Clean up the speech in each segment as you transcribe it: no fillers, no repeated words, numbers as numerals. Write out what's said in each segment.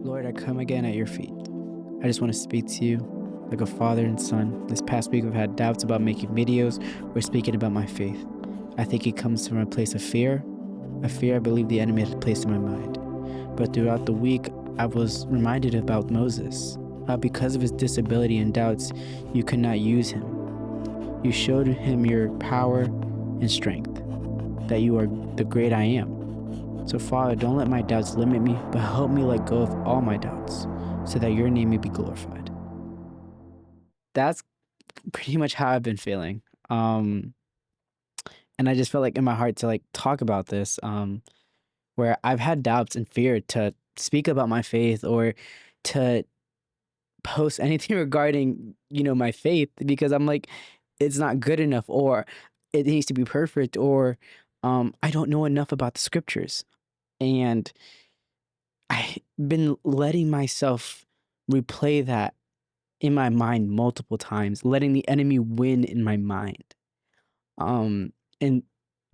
Lord, I come again at your feet. I just want to speak to you like a father and son. This past week, I've had doubts about making videos or speaking about my faith. I think it comes from a place of fear, a fear I believe the enemy has placed in my mind. But throughout the week, I was reminded about Moses, how because of his disability and doubts, you could not use him. You showed him your power and strength, that you are the great I am. So Father, don't let my doubts limit me, but help me let go of all my doubts so that your name may be glorified. That's pretty much how I've been feeling. And I just felt like in my heart to like talk about this, where I've had doubts and fear to speak about my faith or to post anything regarding, my faith because I'm like, it's not good enough or it needs to be perfect or I don't know enough about the scriptures. And I've been letting myself replay that in my mind multiple times, letting the enemy win in my mind. And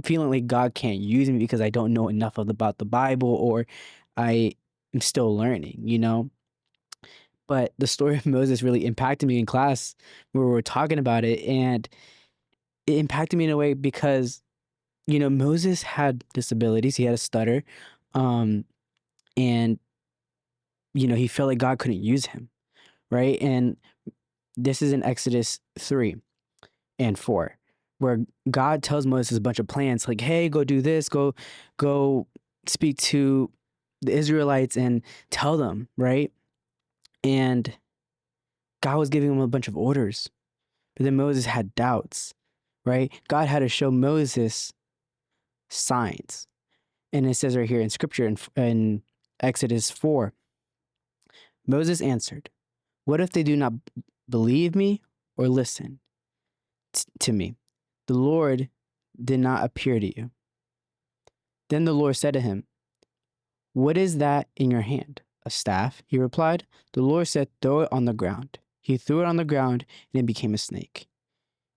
feeling like God can't use me because I don't know enough about the Bible or I am still learning. But the story of Moses really impacted me in class where we were talking about it. And it impacted me in a way because, Moses had disabilities, he had a stutter. Um, and he felt like God couldn't use him, right? And this is in Exodus 3 and 4, where God tells Moses a bunch of plans like, hey, go do this, go speak to the Israelites and tell them, right? And God was giving him a bunch of orders, but then Moses had doubts, right? God had to show Moses signs. And it says right here in scripture in Exodus 4, Moses answered, what if they do not believe me or listen to me? The Lord did not appear to you. Then the Lord said to him, what is that in your hand? A staff, he replied. The Lord said, throw it on the ground. He threw it on the ground and it became a snake,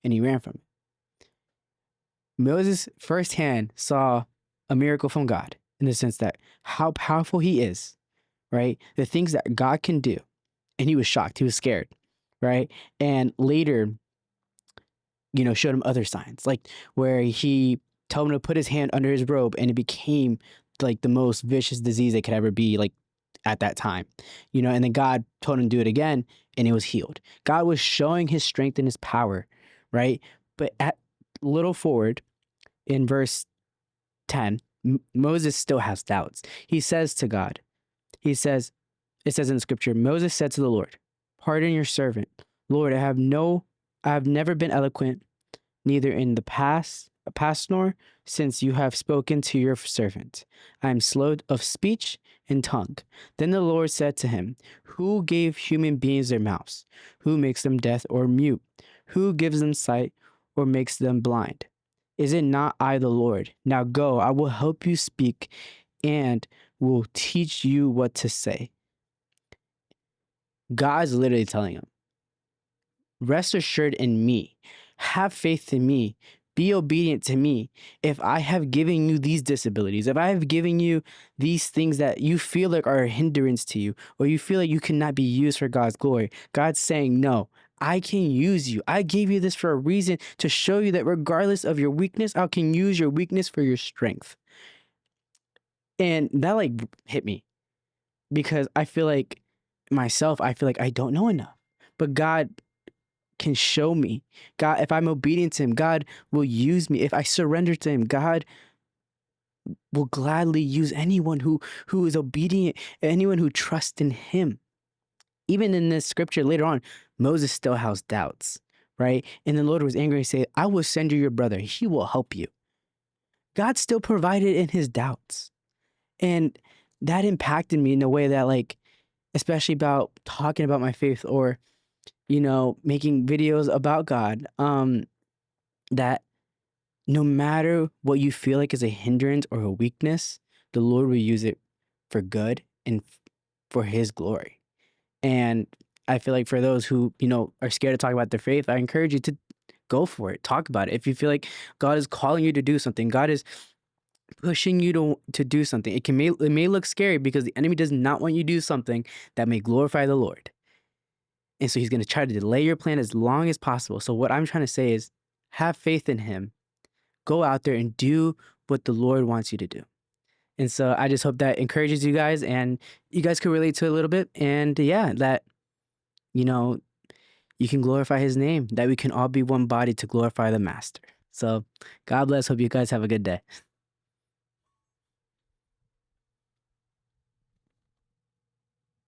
and he ran from it. Moses firsthand saw a miracle from God in the sense that how powerful he is, right? The things that God can do. And he was shocked. He was scared, right? And later, showed him other signs, like where he told him to put his hand under his robe and it became like the most vicious disease that could ever be like at that time, and then God told him to do it again and it was healed. God was showing his strength and his power, right? But at little forward in verse 10, Moses still has doubts. He says to God, it says in the scripture, Moses said to the Lord, pardon your servant. Lord, I have never been eloquent, neither in the past nor since you have spoken to your servant. I am slow of speech and tongue. Then the Lord said to him, who gave human beings their mouths? Who makes them deaf or mute? Who gives them sight or makes them blind? Is it not I, the Lord? Now go, I will help you speak and will teach you what to say. God's literally telling him, rest assured in me, have faith in me, be obedient to me. If I have given you these disabilities, if I have given you these things that you feel like are a hindrance to you, or you feel like you cannot be used for God's glory, God's saying, no, I can use you. I gave you this for a reason to show you that regardless of your weakness, I can use your weakness for your strength. And that like hit me because I feel like I don't know enough, but God can show me. God, if I'm obedient to him, God will use me. If I surrender to him, God will gladly use anyone who is obedient, anyone who trusts in him. Even in this scripture later on, Moses still has doubts, right? And the Lord was angry and said, I will send you your brother. He will help you. God still provided in his doubts. And that impacted me in a way that like, especially about talking about my faith or making videos about God, that no matter what you feel like is a hindrance or a weakness, the Lord will use it for good and for his glory. And I feel like for those who, are scared to talk about their faith, I encourage you to go for it. Talk about it. If you feel like God is calling you to do something, God is pushing you to do something. It may look scary because the enemy does not want you to do something that may glorify the Lord. And so he's going to try to delay your plan as long as possible. So what I'm trying to say is have faith in him. Go out there and do what the Lord wants you to do. And so I just hope that encourages you guys and you guys can relate to it a little bit. And yeah, that, you know, you can glorify his name, that we can all be one body to glorify the master. So God bless. Hope you guys have a good day.